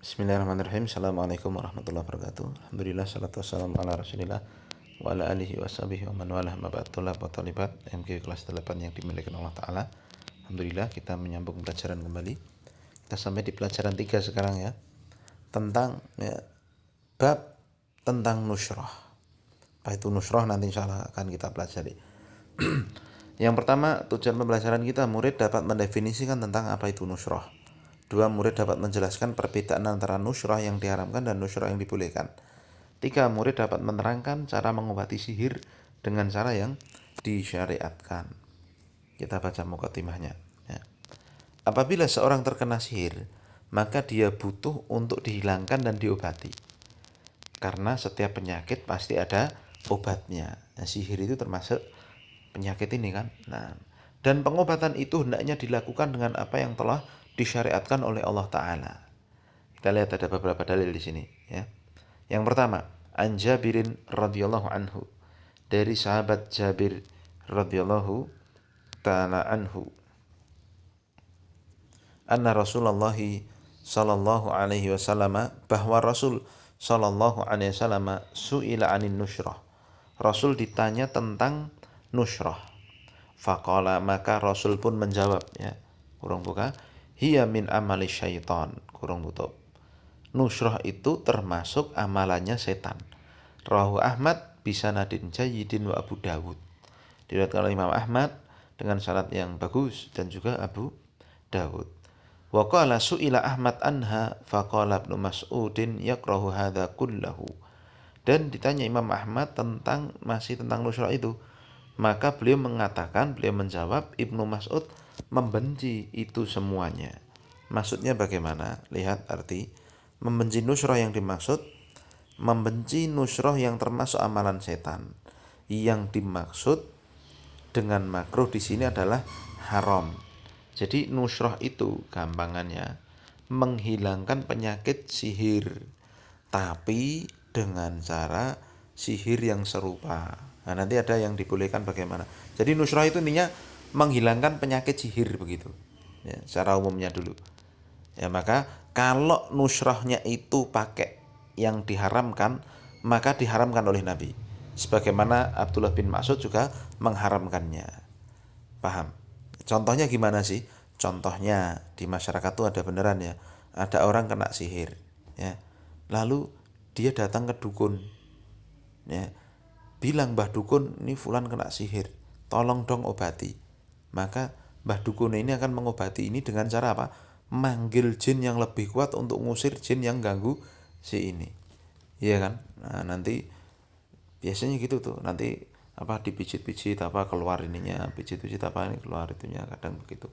Bismillahirrahmanirrahim. Assalamualaikum warahmatullahi wabarakatuh. Alhamdulillah, salatu wassalamu ala rasulillah wa ala alihi wa sahbihi wa man walah ma ba'd. Tulab wa talibat MG kelas 8 yang dimiliki Allah Ta'ala. Alhamdulillah kita menyambung pelajaran kembali. Kita sampai di pelajaran 3 sekarang ya. Tentang bab tentang nusrah. Apa itu nusrah nanti insyaallah akan kita pelajari. Yang pertama, tujuan pembelajaran kita, murid dapat mendefinisikan tentang apa itu nusrah. Dua, murid dapat menjelaskan perbedaan antara nusrah yang diharamkan dan nusrah yang dibolehkan. Tiga, murid dapat menerangkan cara mengobati sihir dengan cara yang disyariatkan. Kita baca mukaddimahnya. Ya. Apabila seorang terkena sihir, maka dia butuh untuk dihilangkan dan diobati. Karena setiap penyakit pasti ada obatnya. Nah, sihir itu termasuk penyakit ini kan. Nah, dan pengobatan itu hendaknya dilakukan dengan apa yang telah disyariatkan oleh Allah Ta'ala. Kita lihat ada beberapa dalil di sini ya. Yang pertama, an Jabirin radhiyallahu anhu, dari sahabat Jabir radhiyallahu ta'ala anhu, anna Rasulullah sallallahu alaihi wasallam, bahwa Rasul sallallahu alaihi wasallam su'ila anin nusrah. Rasul ditanya tentang nusrah. Faqala, maka Rasul pun menjawab ya. Kurung buka. Hiya min amali syaitan. Kurung tutup. Nusrah itu termasuk amalannya setan. Rawahu Ahmad bisanadin jayyidin wa Abu Dawud. Diriwayatkan oleh Imam Ahmad dengan syarat yang bagus dan juga Abu Dawud. Wa qala su'ila Ahmad anha faqala Ibnu Mas'udin yakrahu hadza kullahu. Dan ditanya Imam Ahmad tentang nusrah itu, maka beliau menjawab, Ibnu Mas'ud membenci itu semuanya. Maksudnya bagaimana? Lihat arti membenci nusrah yang dimaksud, membenci nusrah yang termasuk amalan setan. Yang dimaksud dengan makruh di sini adalah haram. Jadi nusrah itu gampangannya menghilangkan penyakit sihir, tapi dengan cara sihir yang serupa. Nah, nanti ada yang dibolehkan bagaimana. Jadi nusrah itu intinya menghilangkan penyakit sihir begitu. Ya, secara umumnya dulu. Ya, maka kalau nusrahnya itu pakai yang diharamkan, maka diharamkan oleh Nabi. Sebagaimana Abdullah bin Mas'ud juga mengharamkannya. Paham? Contohnya gimana sih? Contohnya di masyarakat tuh ada beneran ya. Ada orang kena sihir, ya. Lalu dia datang ke dukun. Ya. Bilang, "Mbah dukun, ini fulan kena sihir. Tolong dong obati." Maka Mbah dukun ini akan mengobati ini dengan cara apa? Manggil jin yang lebih kuat untuk ngusir jin yang ganggu si ini. Iya kan? Nah, nanti biasanya gitu tuh. Nanti apa dipijit-pijit apa keluar ininya, pijit-pijit apa ini keluar itunya, kadang begitu.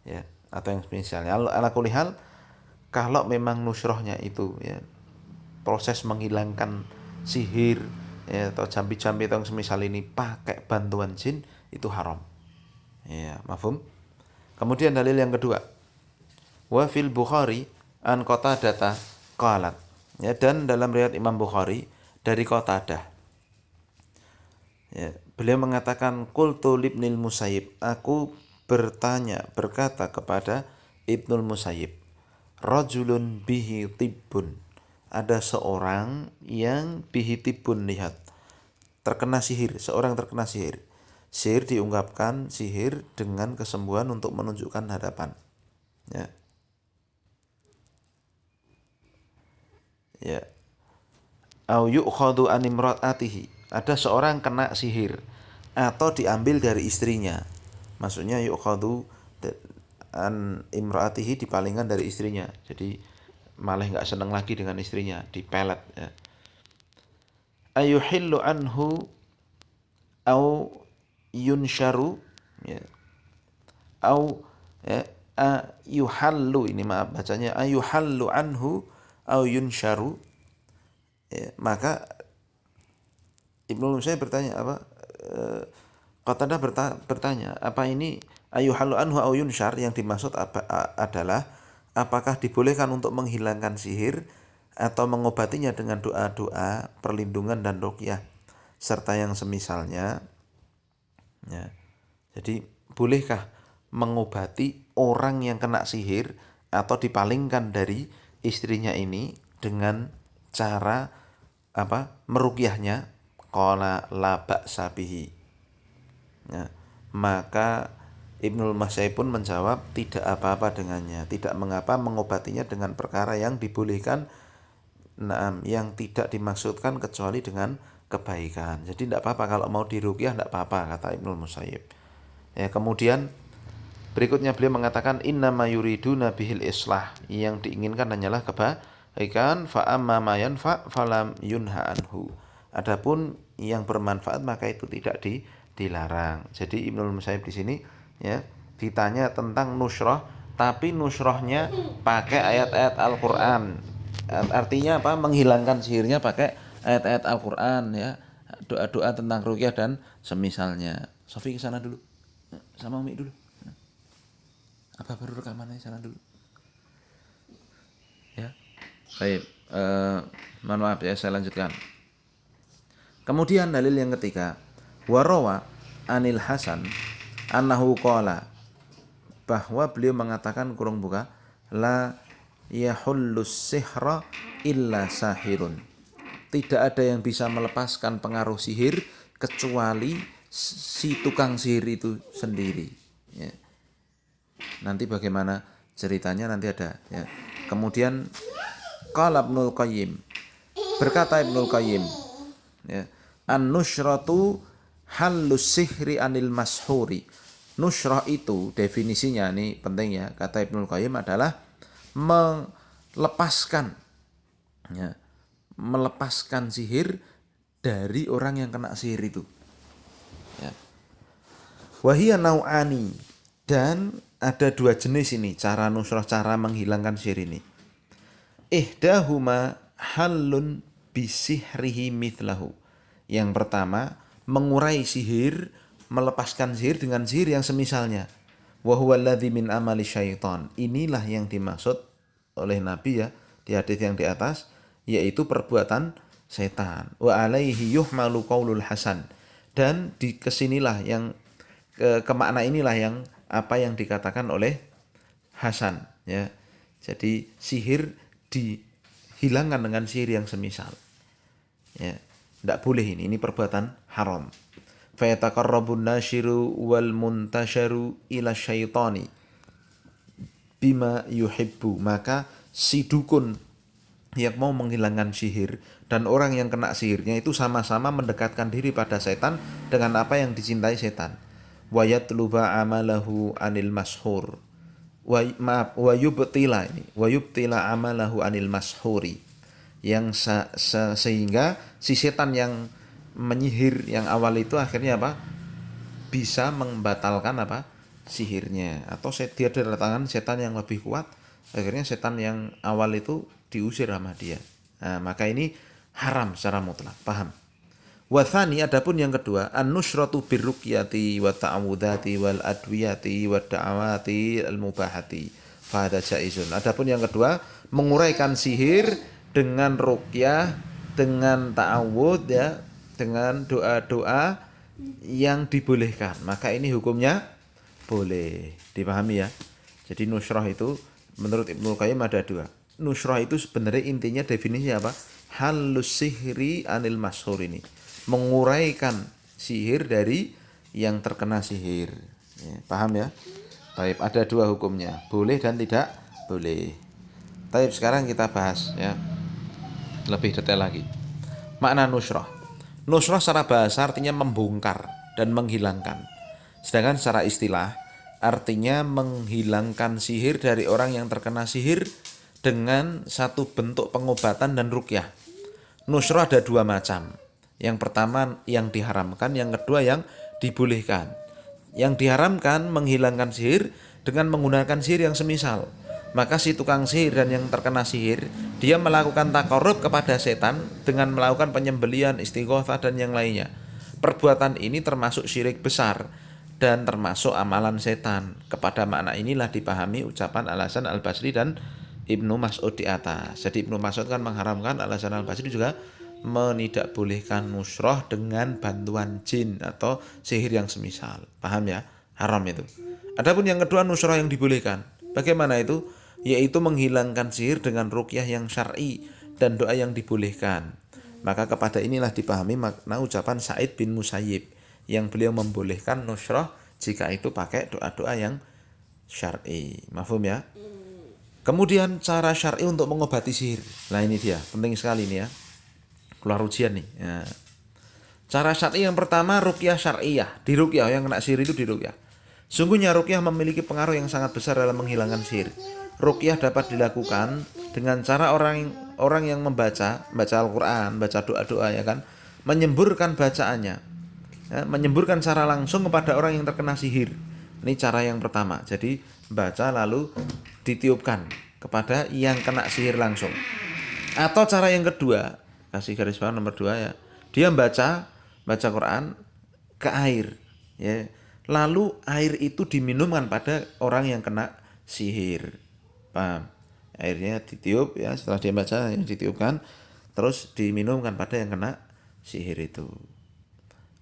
Ya, atau yang misalnya ala kulihal, kalau memang nusrohnya itu ya proses menghilangkan sihir ya, atau jampi-jampi atau semisal ini pakai bantuan jin, itu haram. Ya, mafhum? Kemudian dalil yang kedua, wa fil Bukhari an Qatadah qalat. Ya, dan dalam riwayat Imam Bukhari dari Qatadah, ya, beliau mengatakan, qultu libnil Musayyib, aku berkata kepada Ibnul Musayyib, rajulun bihi tibbun, ada seorang yang bihi tibbun, lihat, terkena sihir, seorang terkena sihir. Sihir diungkapkan sihir dengan kesembuhan untuk menunjukkan hadapan. Ya. Ya. Au yu'khadhu an imra'atihi, ada seorang kena sihir atau diambil dari istrinya. Maksudnya yu'khadhu an imra'atihi, dipalingkan dari istrinya. Jadi malah enggak senang lagi dengan istrinya, dipelet ya. Ayuhillu anhu au yunsharu, ya. Au ya, ayuhallu, ini maaf bacanya ayuhallu anhu au yunsharu. Ya, maka Ibnu Musayyib bertanya apa? Qatadah bertanya, apa ini ayuhallu anhu au yunshar, yang dimaksud adalah apakah dibolehkan untuk menghilangkan sihir atau mengobatinya dengan doa-doa perlindungan dan ruqyah serta yang semisalnya. Ya. Jadi bolehkah mengobati orang yang kena sihir atau dipalingkan dari istrinya ini dengan cara meruqyahnya, qala la ba'sa bihi. Ya, maka Ibnul Mas'ud pun menjawab tidak apa-apa dengannya, tidak mengapa mengobatinya dengan perkara yang dibolehkan, yang tidak dimaksudkan kecuali dengan kebaikan. Jadi tidak apa-apa kalau mau diruqyah, tidak apa-apa, kata Ibnul Musayyib. Ya, kemudian berikutnya beliau mengatakan innama yuriduna bihil islah, yang diinginkan hanyalah kebaikan, fa amma ma yanfa falam yunha anhu. Adapun yang bermanfaat maka itu tidak dilarang. Jadi Ibnul Musayyib di sini ya ditanya tentang nusrah, tapi nusrahnya pakai ayat-ayat Al-Qur'an. Artinya apa? Menghilangkan sihirnya pakai ayat-ayat Al-Qur'an ya. Doa-doa tentang ruqyah dan semisalnya. Sofi ke sana dulu. Sama Umi dulu. Apa baru rekamannya sana dulu. Ya. Baik, mohon maaf ya, saya lanjutkan. Kemudian dalil yang ketiga, warawa anil Hasan annahu qala, bahwa beliau mengatakan kurung buka, la yahullus sihra illa sahirun. Tidak ada yang bisa melepaskan pengaruh sihir kecuali si tukang sihir itu sendiri. Ya. Nanti bagaimana ceritanya nanti ada. Ya. Kemudian qala Ibnul Qayyim, berkata Ibnul Qayyim, ya, an-nusyratu halus sihri anil mashuri. Nusrah itu definisinya, ini penting ya, kata Ibnul Qayyim adalah melepaskan, ya, melepaskan sihir dari orang yang kena sihir itu. Ya. Wahia nau'ani, dan ada dua jenis ini cara nusrah, cara menghilangkan sihir ini. Ihdahuma halun bisihrihi mithlahu. Yang pertama, mengurai sihir, melepaskan sihir dengan sihir yang semisalnya. Wa huwa alladzi min amali syaitan. Inilah yang dimaksud oleh Nabi ya di hadis yang di atas, yaitu perbuatan setan. Wa alaihi yuhmalu qaulul Hasan. Dan di kesinilah yang ke makna inilah yang apa yang dikatakan oleh Hasan ya. Jadi sihir dihilangkan dengan sihir yang semisal. Ya, tidak boleh ini perbuatan haram. Fa yataqarrabun nashiru wal muntasharu ila syaitani bima yuhibbu. Maka si dukun yang mau menghilangkan sihir dan orang yang kena sihirnya itu sama-sama mendekatkan diri pada setan dengan apa yang dicintai setan. Wa yatluba amalahu anil mashhur. Wa yubtila amalahu anil mashhuri. Yang sehingga si setan yang menyihir yang awal itu akhirnya apa? Bisa membatalkan apa? Sihirnya, atau dia datangkan setan yang lebih kuat, akhirnya setan yang awal itu diusir sama dia. Nah, maka ini haram secara mutlak, paham? Wathani, adapun yang kedua, an-nusratu birruqyati wa ta'awudati wal adwiyati wa da'awati al-mubahati fa hadza jaizun. Adapun yang kedua, menguraikan sihir dengan ruqyah, dengan ta'awud ya, dengan doa-doa yang dibolehkan, maka ini hukumnya boleh. Dipahami ya. Jadi nusrah itu menurut Ibnul Qayyim ada dua. Nusrah itu sebenarnya intinya definisinya apa? Halus sihri anil mashhur, ini menguraikan sihir dari yang terkena sihir ya, paham ya? Baik, ada dua hukumnya, boleh dan tidak boleh. Baik, sekarang kita bahas ya lebih detail lagi makna nusrah. Nusrah secara bahasa artinya membongkar dan menghilangkan, sedangkan secara istilah artinya menghilangkan sihir dari orang yang terkena sihir dengan satu bentuk pengobatan dan ruqyah. Nusrah ada dua macam. Yang pertama yang diharamkan, yang kedua yang dibolehkan. Yang diharamkan menghilangkan sihir dengan menggunakan sihir yang semisal. Maka si tukang sihir dan yang terkena sihir, dia melakukan takarrub kepada setan dengan melakukan penyembelian, istighotsah dan yang lainnya. Perbuatan ini termasuk syirik besar dan termasuk amalan setan. Kepada makna inilah dipahami ucapan Al-Hasan Al-Basri dan Ibnu Mas'ud di atas. Jadi Ibnu Mas'ud kan mengharamkan, Al-Hasan Al-Basri juga menidakbolehkan nusrah dengan bantuan jin atau sihir yang semisal. Paham ya? Haram itu. Adapun yang kedua nusrah yang dibolehkan. Bagaimana itu? yaitu menghilangkan sihir dengan ruqyah yang syar'i dan doa yang dibolehkan. Maka kepada inilah dipahami makna ucapan Sa'id bin Musayyib yang beliau membolehkan nusrah jika itu pakai doa-doa yang syar'i. Mafhum ya? Kemudian cara syar'i untuk mengobati sihir. Nah ini dia, penting sekali nih ya. Keluar ujian nih. Ya. Cara syar'i yang pertama ruqyah syar'iyah. Di ruqyah yang kena sihir itu di ruqyah. Sungguhnya ruqyah memiliki pengaruh yang sangat besar dalam menghilangkan sihir. Ruqyah dapat dilakukan dengan cara orang yang baca Al-Qur'an, baca doa-doa ya kan, menyemburkan bacaannya. Ya, menyemburkan secara langsung kepada orang yang terkena sihir. Ini cara yang pertama. Jadi baca lalu ditiupkan kepada yang kena sihir langsung. Atau cara yang kedua, kasih garis bawah nomor 2 ya. Dia baca Quran ke air, ya. Lalu air itu diminumkan pada orang yang kena sihir. Paham? Airnya ditiup ya, setelah dia baca yang ditiupkan terus diminumkan pada yang kena sihir itu.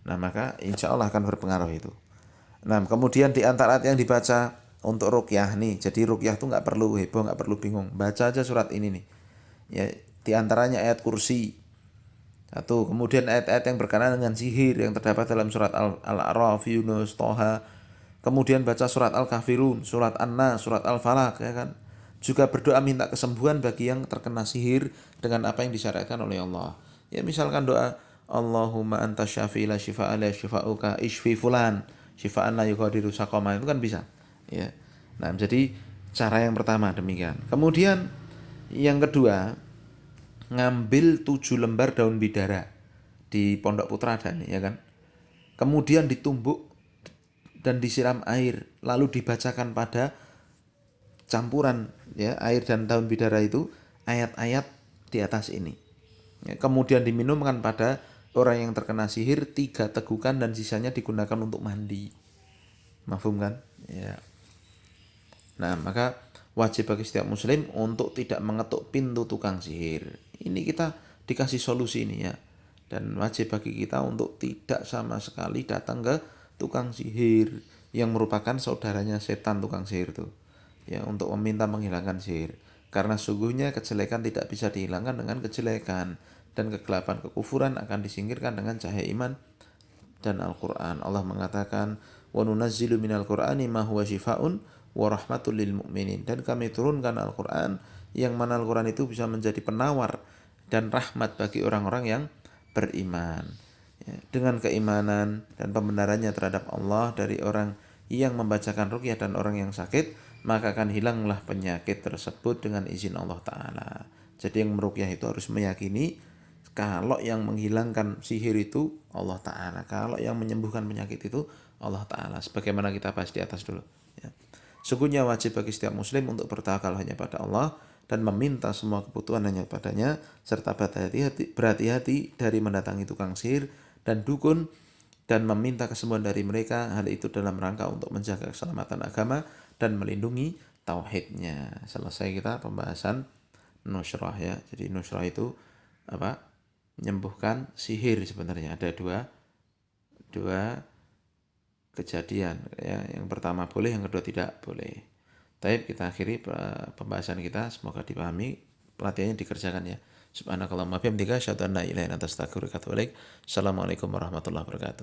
Nah, maka insya Allah akan berpengaruh itu. Nah, kemudian di antara ayat yang dibaca untuk ruqyah nih, jadi ruqyah tuh nggak perlu heboh, nggak perlu bingung, baca aja surat ini nih. Ya, di antaranya ayat kursi. Satu, kemudian ayat-ayat yang berkenaan dengan sihir yang terdapat dalam surat Al-A'raf, Yunus, Toha. Kemudian baca surat Al-Kafirun, surat An-Nas, surat Al-Falaq ya kan. Juga berdoa minta kesembuhan bagi yang terkena sihir dengan apa yang disyariatkan oleh Allah. Ya misalkan doa Allahumma anta syafi'i la syifaa'a la syifa'uka ishfi fulan syifa'an la yughadiru saqama, itu kan bisa. Ya. Nah, jadi cara yang pertama demikian. Kemudian yang kedua, ngambil 7 lembar daun bidara. Di Pondok Putra ada nih ya kan. Kemudian ditumbuk dan disiram air, lalu dibacakan pada campuran ya air dan daun bidara itu ayat-ayat di atas ini. Ya, kemudian diminumkan pada orang yang terkena sihir 3 tegukan dan sisanya digunakan untuk mandi. Mafhum kan? Ya. Nah, maka wajib bagi setiap muslim untuk tidak mengetuk pintu tukang sihir. Ini kita dikasih solusi ini ya. Dan wajib bagi kita untuk tidak sama sekali datang ke tukang sihir yang merupakan saudaranya setan tukang sihir itu. Ya, untuk meminta menghilangkan sihir. Karena sungguhnya kejelekan tidak bisa dihilangkan dengan kejelekan, dan kegelapan kekufuran akan disingkirkan dengan cahaya iman dan Al-Qur'an. Allah mengatakan, "Wa nunazzilu minal Qur'ani ma huwa syifaa'un wa rahmatul lil mu'minin." Dan kami turunkan Al-Qur'an yang mana Al-Qur'an itu bisa menjadi penawar dan rahmat bagi orang-orang yang beriman. Ya, dengan keimanan dan pembenarannya terhadap Allah dari orang yang membacakan ruqyah dan orang yang sakit, maka akan hilanglah penyakit tersebut dengan izin Allah Ta'ala. Jadi yang meruqyah itu harus meyakini kalau yang menghilangkan sihir itu Allah Ta'ala, kalau yang menyembuhkan penyakit itu Allah Ta'ala, sebagaimana kita bahas di atas dulu ya. Sungguhnya wajib bagi setiap muslim untuk bertawakal hanya pada Allah dan meminta semua kebutuhan hanya padanya, serta berhati-hati dari mendatangi tukang sihir dan dukun dan meminta kesembuhan dari mereka. Hal itu dalam rangka untuk menjaga keselamatan agama dan melindungi tauhidnya. Selesai kita pembahasan nusrah ya. Jadi nusrah itu apa? Menyembuhkan sihir. Sebenarnya ada dua kejadian ya. Yang pertama boleh, yang kedua tidak boleh. Baik, kita akhiri pembahasan kita, semoga dipahami, pelatihannya dikerjakan ya. Subhanakallahumma bihamdika asyhadu an la ilaha illa anta astaghfiruka wa atubu ilaik. Assalamualaikum warahmatullahi wabarakatuh.